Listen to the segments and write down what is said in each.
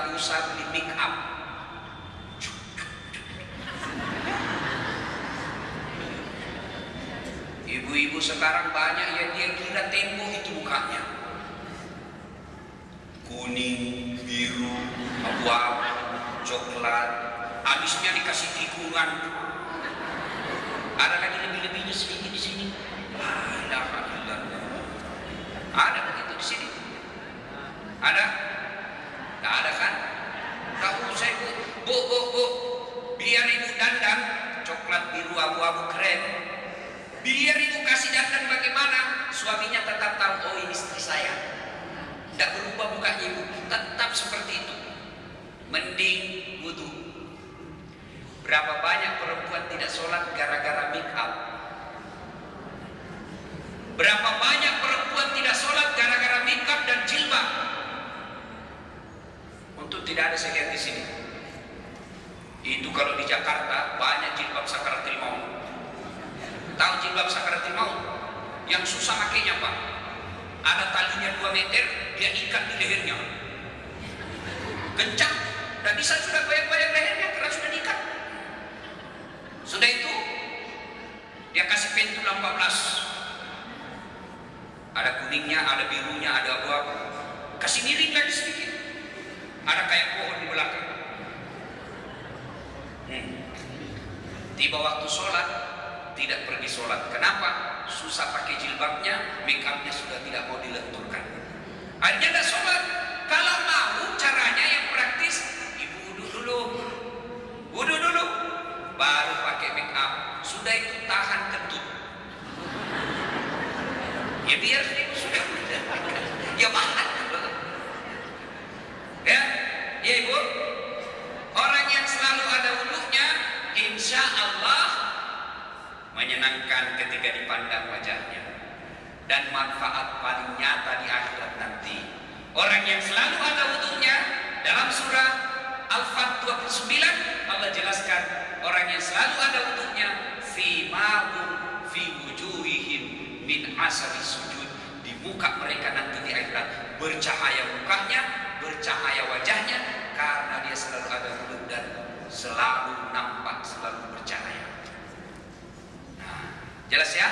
tidak usah beli make up. Ibu-ibu sekarang banyak yang dia kira tembok itu mukanya. Kuning, biru, abu-abu, coklat, habisnya dikasih tikungan. Ada lagi lebih-lebihnya sedikit di sini. Ada begitu di sini? Ada? Tidak ada kan? Tak usah ibu. Bu. Biar ibu dandan coklat, biru, abu-abu keren. Biar ibu kasih dandan bagaimana, suaminya tetap tahu, oh ini istri saya. Tidak berubah mukanya ibu, tetap seperti itu. Mending wudu. Berapa banyak perempuan tidak sholat gara-gara make up? Berapa banyak perempuan tidak sholat gara-gara make up dan jilbab? Untuk tidak ada saya lihat di sini. Itu kalau di Jakarta banyak jilbab sakaratul maut. Tahu jilbab sakaratul maut? Yang susah makainya Pak. Ada talinya 2 meter, dia ikat di lehernya. Kencang, tidak bisa sudah goyang-goyang lehernya karena sudah diikat. Sudah itu, dia kasih pentul 14. Ada kuningnya, ada birunya, ada abu-abu. Kasih miring lagi sedikit. Ada kayak pohon di belakang. Tiba waktu sholat, tidak pergi sholat. Kenapa? Susah pakai jilbabnya, make upnya sudah tidak mau dilenturkan. Akhirnya tidak sholat. Kalau mau caranya yang praktis, ibu wudhu dulu, baru pakai make up. Sudah itu tahan kentut. Ya biar ibu sudah ya makan. Ya ibu, orang yang selalu ada wudhunya, insya Allah menyenangkan ketika dipandang wajahnya dan manfaat paling nyata di akhirat nanti. Orang yang selalu ada wudhunya, dalam surah Al-Fat 29 Allah jelaskan, orang yang selalu ada wudhunya fi ma'un fi wujuhihim min asari sujud, di muka mereka nanti di akhirat bercahaya mukanya, bercahaya wajahnya, karena dia selalu ada wudhu dan selalu nampak, selalu bercahaya. Jelas ya?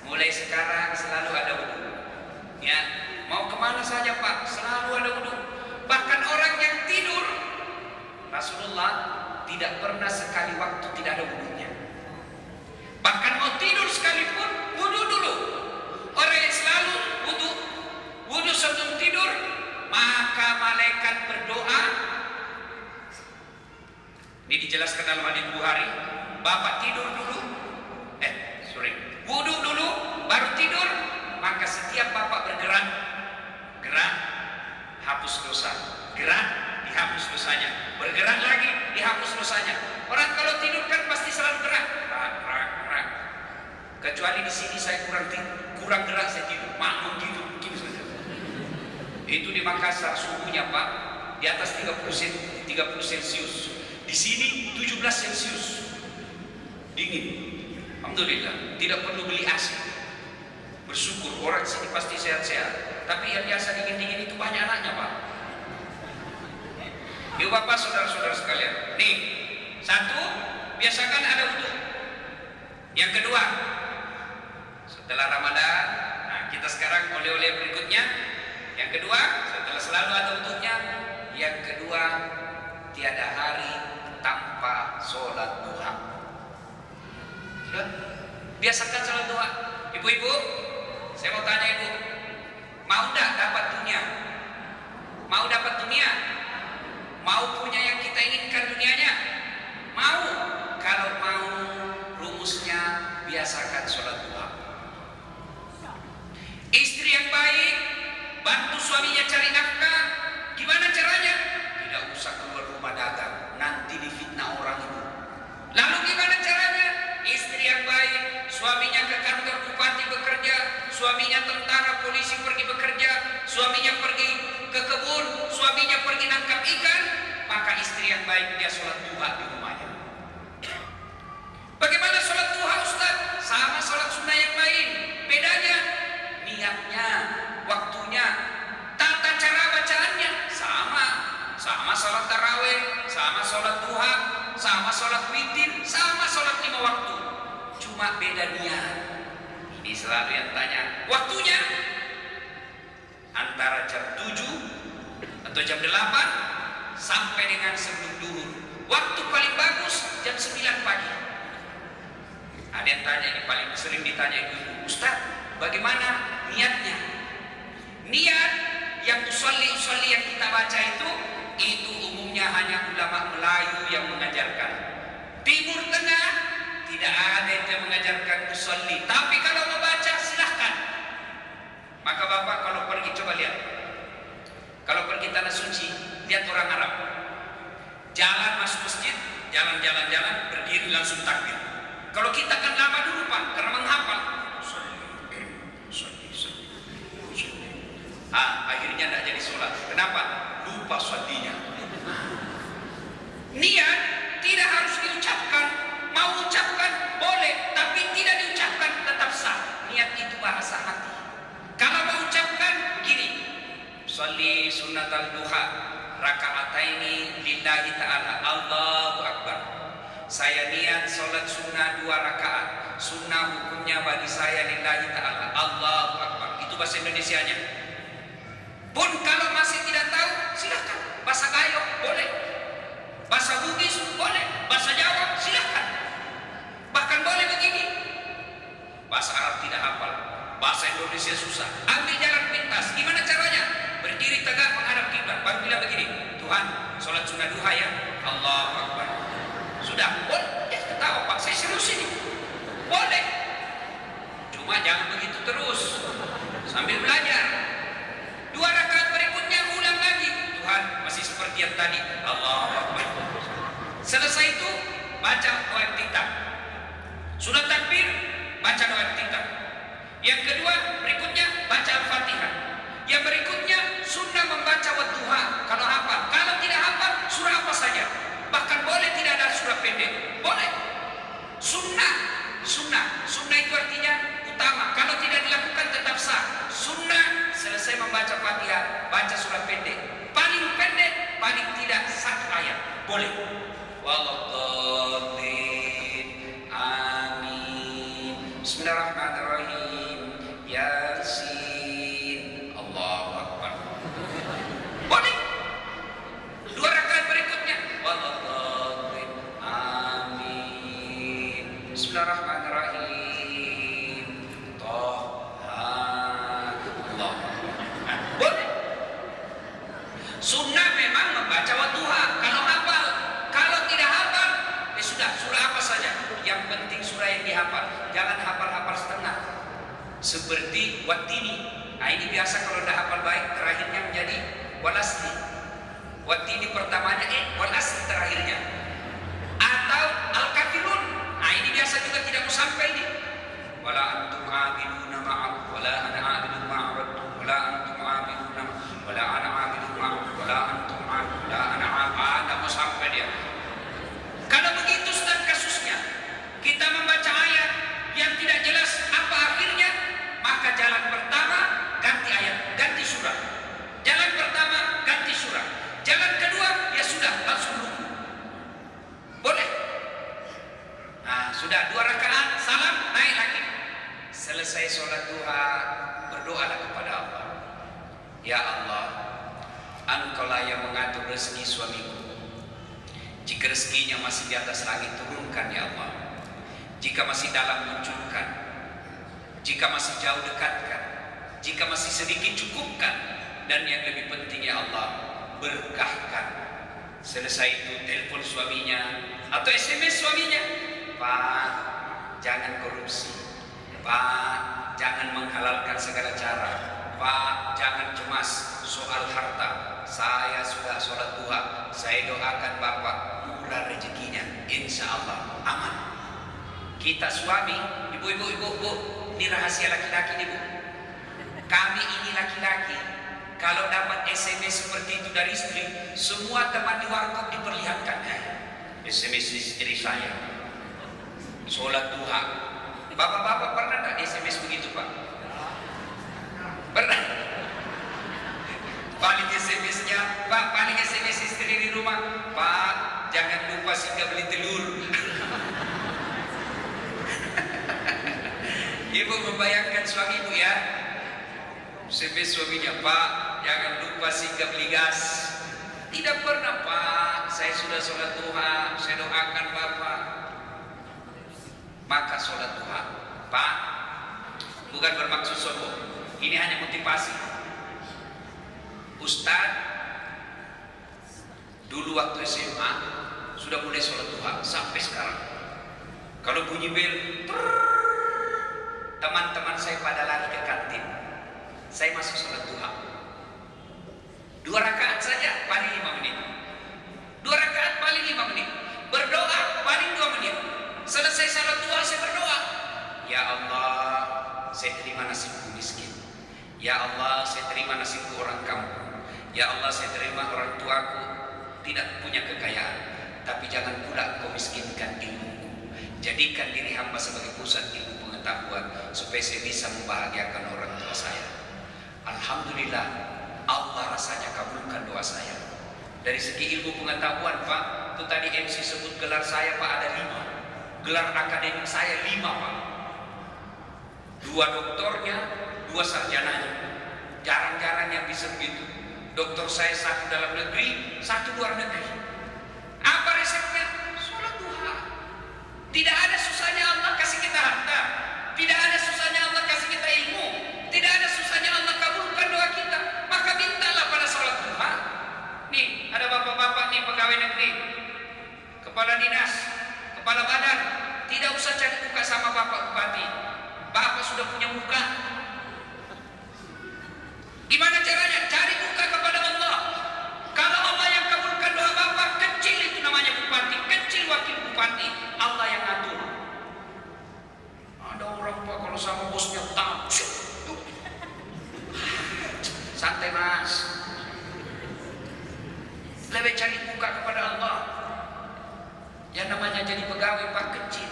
Mulai sekarang selalu ada wudhu. Ya, mau kemana saja Pak, selalu ada wudhu. Bahkan orang yang tidur, Rasulullah tidak pernah sekali waktu tidak ada wudhunya. Bahkan mau tidur sekalipun, wudhu dulu. Orang yang selalu wudhu sebelum tidur, maka malaikat berdoa. Ini dijelaskan dalam hadis Bukhari. Bapak tidur dulu, wudhu dulu, baru tidur, maka setiap bapak bergerak, hapus dosa, gerak, dihapus dosanya, bergerak lagi, dihapus dosanya. Orang kalau tidur kan pasti selalu gerak. Kecuali di sini saya kurang gerak, saya tidur, makmum tidur, begini saja. Itu di Makassar suhunya Pak, di atas 30 Celcius. Di sini 17 Celcius, dingin. Alhamdulillah, tidak perlu beli AC. Bersyukur, orang sini pasti sehat-sehat. Tapi yang biasa dingin-dingin itu banyak anaknya Pak. Ibu bapak, saudara-saudara sekalian. Nih, satu, biasakan ada wudhu. Yang kedua, setelah Ramadan, nah kita sekarang oleh-oleh berikutnya. Yang kedua, setelah selalu ada wudhunya. Yang kedua, tiada hari tanpa sholat duha. Biasakan sholat duha. Ibu-ibu, saya mau tanya ibu, mau tidak dapat dunia? Mau dapat dunia? Mau punya yang kita inginkan dunianya? Mau? Kalau mau, rumusnya biasakan sholat duha. Istri yang baik, bantu suaminya cari nafkah. Gimana caranya? Tidak usah keluar rumah dagang, nanti difitnah orang itu. Lalu gimana caranya? Istri yang baik, suaminya ke kantor bupati bekerja, suaminya tentara polisi pergi bekerja, suaminya pergi ke kebun, suaminya pergi nangkap ikan, maka istri yang baik dia sholat duha di rumahnya. Bagaimana sholat duha Ustaz? Sama sholat sunnah yang lain. Bedanya niatnya, waktunya, tata cara bacaannya sama. sama sholat tarawih, sama sholat duha, sama sholat witir, sama sholat 5 waktu. Cuma beda niat. Ini selalu yang tanya. Waktunya antara jam 7 atau jam 8 sampai dengan sebelum duhur. Waktu paling bagus jam 9 pagi. Ada yang tanya, ini paling sering ditanya ibu, Ustaz, bagaimana niatnya? Niat yang usolli yang kita baca itu umumnya hanya ulama Melayu yang mengajarkan. Timur Tengah tidak ada yang mengajarkan usolli. Tapi kalau mau baca silahkan. Maka bapak kalau pergi coba lihat. Kalau pergi tanah suci, lihat orang Arab. Jalan masuk masjid, jalan, berdiri langsung takbir. Kalau kita kan lama dulu Pak, karena menghafal. Akhirnya tidak jadi sholat. Kenapa? Lupa sholatnya. Niat tidak harus diucapkan. Mau ucapkan boleh, tapi tidak diucapkan tetap sah. Niat itu bahasa hati. Kalau mau ucapkan begini, sholli sunnatal duha raka'ataini lillahi ta'ala, Allahu Akbar. Saya niat sholat sunnah 2 rakaat. Sunnah hukumnya bagi saya lillahi ta'ala, Allahu Akbar. Itu bahasa Indonesianya. Pun kalau masih tidak tahu, silakan. Bahasa Gayo boleh, bahasa Bugis boleh, bahasa Jawa silakan. Bahkan boleh begini. Bahasa Arab tidak hafal, bahasa Indonesia susah. Ambil jalan pintas. Gimana caranya? Berdiri tegak menghadap kiblat. Baru bilang begini, Tuhan, sholat sunnah duha ya, Allahu Akbar. Sudah, boleh. Ya ketawa Pak, saya serius ini. Boleh. Cuma jangan begitu terus. Sambil belajar. 2 rakaat berikutnya ulang lagi. Tuhan, masih seperti yang tadi. Allahu Akbar. Selesai itu baca doa iftitah. Sudah takbir, baca doa iftitah. Yang kedua, berikutnya baca Al-Fatihah. Yang berikutnya sunnah membaca wadduha kalau hafal. Kalau tidak hafal, surah apa saja. Bahkan boleh tidak ada surah pendek. Boleh. Sunnah itu artinya utama. Kalau tidak dilakukan tetap sah. Sunnah selesai membaca Fatihah, baca surah pendek. Paling pendek, paling tidak 1 ayat. Boleh. Wallahuddallin. Amin. Bismillahirrahmanirrahim. Yasin. Allahu Akbar. Boleh. 2 rakaat berikutnya. Wallahuddallin. Amin. Bismillahirrahmanirrahim. Toha. Allah. Boleh. Sunnah memang membaca wadduha kalau hafal. Kalau tidak hafal, ya sudah, surah apa saja. Yang penting surah yang dihafal. Jangan hafal-hafal setengah. Seperti Wattini. Nah ini biasa kalau dah hafal baik, terakhirnya menjadi Walasli. Wattini pertamanya Walasli terakhirnya. Atau Al-Kafirun. Nah ini biasa juga tidak mau sampai ini. Wala antum abiduna ma'ab, wala ana abidun ma'abad, wala antum abiduna ma'ab, wala ana abidun ma'ab, wala antum abidun, wala ana abad. Tidak mau sampai dia. Kalau begitu sedang kasusnya, kita membaca ayat yang tidak jelas apa akhirnya, maka jalan pertama ganti ayat, ganti surah. Jalan pertama ganti surah. Jalan kedua ya sudah langsung ruku. Boleh. Nah sudah 2 rakaat salam naik lagi. Selesai sholat duha berdoalah kepada Allah. Ya Allah, Engkaulah yang mengatur rezeki suamiku. Jika rezekinya masih di atas langit, turunkan ya Allah. Jika masih dalam, munculkan. Jika masih jauh, dekatkan. Jika masih sedikit, cukupkan. Dan yang lebih penting ya Allah, berkahkan. Selesai itu telepon suaminya atau SMS suaminya, Pak, jangan korupsi. Pak, jangan menghalalkan segala cara. Pak, jangan cemas soal harta. Saya sudah sholat duha. Saya doakan Bapak murah rezekinya, insya Allah aman. Kita suami, ibu, ini rahasia laki-laki nih Bu. Kami ini laki-laki, kalau dapat SMS seperti itu dari istri, semua teman di warkop diperlihatkan. SMS istri saya, sholat duha. Bapak-bapak pernah tak SMS begitu Pak? Pernah? Paling SMS-nya, Pak, paling SMS istri Jangan lupa singgah beli telur. Ibu membayangkan suami ibu ya. Sampai suaminya, Pak, jangan lupa singgah beli gas. Tidak pernah, Pak, saya sudah sholat duha, saya doakan Bapak. Maka sholat duha, Pak, bukan bermaksud sombong, ini hanya motivasi. Ustadz dulu waktu SMA sudah mulai sholat duha sampai sekarang. Kalau bunyi bel, teman-teman saya pada lari ke kantin, saya masuk sholat duha. 2 rakaat saja paling 5 menit. 2 rakaat paling 5 menit. Berdoa paling 2 menit. Selesai sholat duha saya berdoa. Ya Allah, saya terima nasibku miskin. Ya Allah, saya terima nasibku orang kampung. Ya Allah, saya terima orang tuaku tidak punya kekayaan, tapi jangan pula kau miskinkan ilmuku. Jadikan diri hamba sebagai pusat ilmu pengetahuan supaya saya bisa membahagiakan orang tua saya. Alhamdulillah, Allah rasanya kabulkan doa saya. Dari segi ilmu pengetahuan, Pak, itu tadi MC sebut gelar saya, Pak, ada 5. Gelar akademik saya 5, Pak. 2 doktornya, 2 sarjananya. Jarang-jarang yang bisa begitu. Doktor saya 1 dalam negeri, 1 luar negeri. Apa resepnya? Sholat duha. Tidak ada susahnya Allah kasih kita harta. Tidak ada susahnya Allah kasih kita ilmu. Tidak ada susahnya Allah kabulkan doa kita. Maka mintalah pada sholat duha. Nih, ada bapak-bapak nih pegawai negeri, kepala dinas, kepala badan. Tidak usah cari muka sama bapak bupati. Bapak sudah punya muka. Gimana caranya? Cari muka kepada Allah. Kalau Allah yang kabulkan doa bapak, kecil itu namanya bupati, kecil wakil bupati, Allah yang atur. Ada orang, Pak, kalau sama bosnya takut. Santai, Mas. Lebih cari muka kepada Allah. Yang namanya jadi pegawai, Pak, kecil.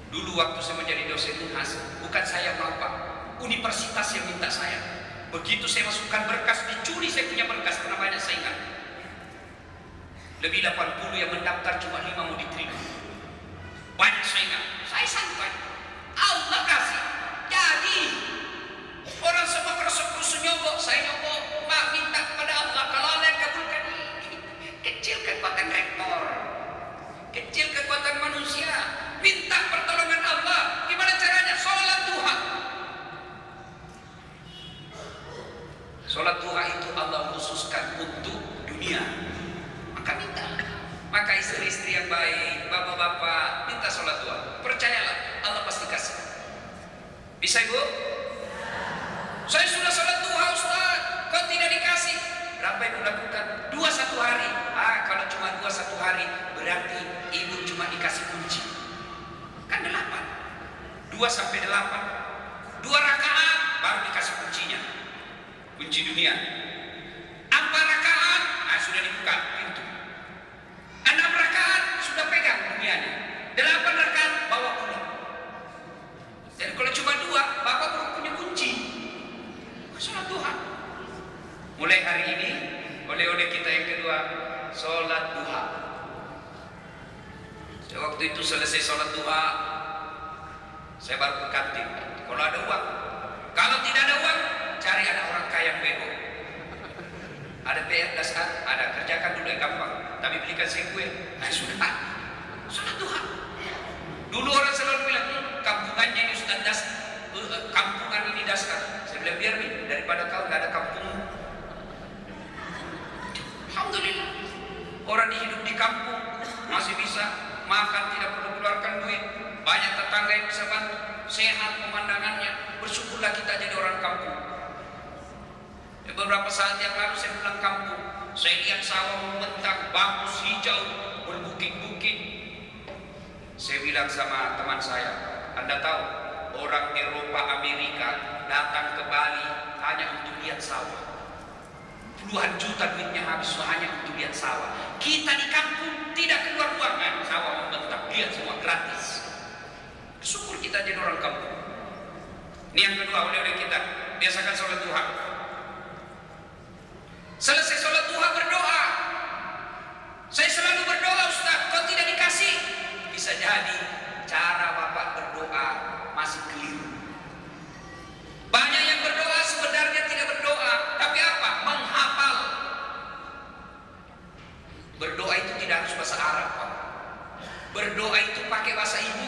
Dulu waktu saya menjadi dosen UNHAS, bukan saya mau, Pak, universitas yang minta saya. Begitu saya masukkan berkas, dicuri saya punya berkas karena banyak saingan. Lebih 80 yang mendaftar, cuma 5 mau diterima. Banyak saingan. Saya santai. Allah kasih. Jadi orang semua kerusuk-kerusuk nyobok, saya nyobok. Pak, minta kepada Allah. Kalau Allah yang kabulkan, kecil kekuatan rektor, kecil kekuatan manusia. Minta pertolongan Allah. Gimana caranya? Sholat duha. Sholat duha itu Allah khususkan untuk dunia. Maka minta. Maka istri-istri yang baik, bapak-bapak, minta sholat duha. Percayalah, Allah pasti kasih. Bisa, Ibu? Saya sudah sholat duha, Ustaz. Kok tidak dikasih? Berapa Ibu lakukan? 2 1 hari. Kalau cuma 2 1 hari, berarti Ibu cuma dikasih kunci. Kan 8. 2 sampai 8. 2 rakaat baru dikasih kuncinya. Kunci dunia. 4 rakaat, sudah dibuka pintu. 6 rakaat sudah pegang dunianya. 8 rakaat bawa pulang. Jadi kalau cuma 2, Bapak belum punya kunci. Sholat duha. Mulai hari ini, oleh-oleh kita yang kedua, sholat duha. Waktu itu selesai sholat duha, saya baru ke kantin. Kalau ada uang, kalau tidak ada uang, cari anak orang kaya yang bego. Ada PR dasar, ada, kerjakan dulu yang gampang. Tapi belikan saya kue. Sudah, sholat duha. Dulu orang selalu bilang, kampungannya ini Ustaz das, kampungan ini dasar. Saya bilang, biar nih, daripada kau nggak ada kampung. Alhamdulillah, orang hidup di kampung masih bisa makan, tidak perlu keluarkan duit. Banyak tetangga yang bisa bantu, sehat pemandangannya. Bersyukurlah kita jadi orang kampung. Beberapa saat yang lalu saya pulang kampung, saya lihat sawah membentang, bagus, hijau, berbukit-bukit. Saya bilang sama teman saya, Anda tahu, orang Eropa, Amerika datang ke Bali hanya untuk lihat sawah. Puluhan juta duitnya habis hanya untuk lihat sawah. Kita di kampung tidak keluar ruangan, sawah membentang, lihat semua gratis. Syukur kita jadi orang kampung. Ini yang kedua, oleh-oleh kita biasakan sholat duha. Selesai sholat duha berdoa. Saya jadi cara Bapak berdoa masih keliru. Banyak yang berdoa sebenarnya tidak berdoa, tapi apa? Menghafal. Berdoa itu tidak harus bahasa Arab, Pak. Berdoa itu pakai bahasa ibu.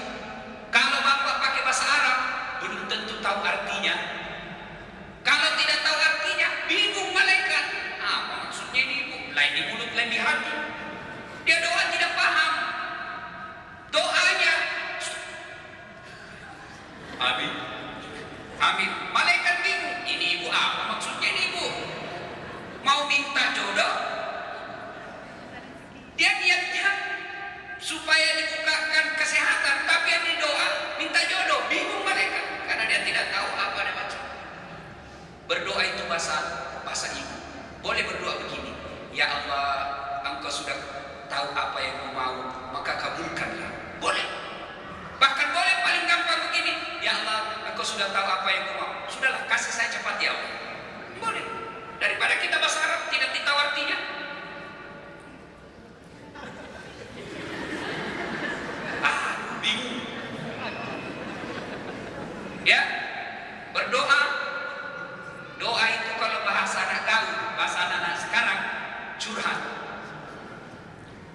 Kalau Bapak pakai bahasa Arab, belum tentu tahu artinya. Kalau tidak tahu artinya, bingung malaikat. Apa maksudnya ini ibu? Lain di mulut, lain di hati. Dia doa tidak paham. Doanya Amin. Amin. Malaikat bingung. Ini ibu apa maksudnya ini ibu? Mau minta jodoh? Dia niatnya supaya dibukakan kesehatan, tapi yang didoa minta jodoh. Bingung malaikat karena dia tidak tahu apa dia baca. Berdoa itu bahasa ibu. Boleh berdoa begini. Ya Allah, Engkau sudah tahu apa yang Kau mau, maka kabulkanlah. Boleh. Bahkan boleh paling gampang begini. Ya Allah, Engkau sudah tahu apa yang Kau mau. Sudahlah, kasih saya cepat ya Allah. Boleh. Daripada kita bahasa Arab tidak tahu artinya. Bingung. Ya, berdoa. Doa itu kalau bahasa anak gaul, bahasa anak sekarang, curhat.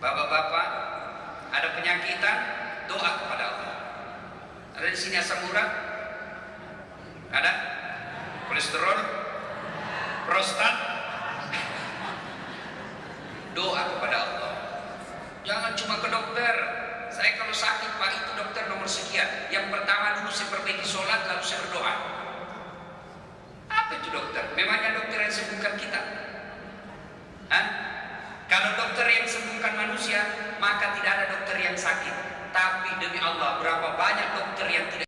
Bapak-bapak, ada penyakitan, doa kepada Allah. Ada di sini asam urat? Ada? Kolesterol? Prostat? Doa kepada Allah. Jangan cuma ke dokter. Saya kalau sakit, Pak, itu dokter nomor sekian. Yang pertama dulu saya perbaiki sholat, lalu saya berdoa. Apa itu dokter? Memangnya dokter yang sembuhkan kita? Hah? Kalau dokter yang sembuhkan manusia, maka tidak ada dokter yang sakit. Tapi demi Allah, berapa banyak dokter yang tidak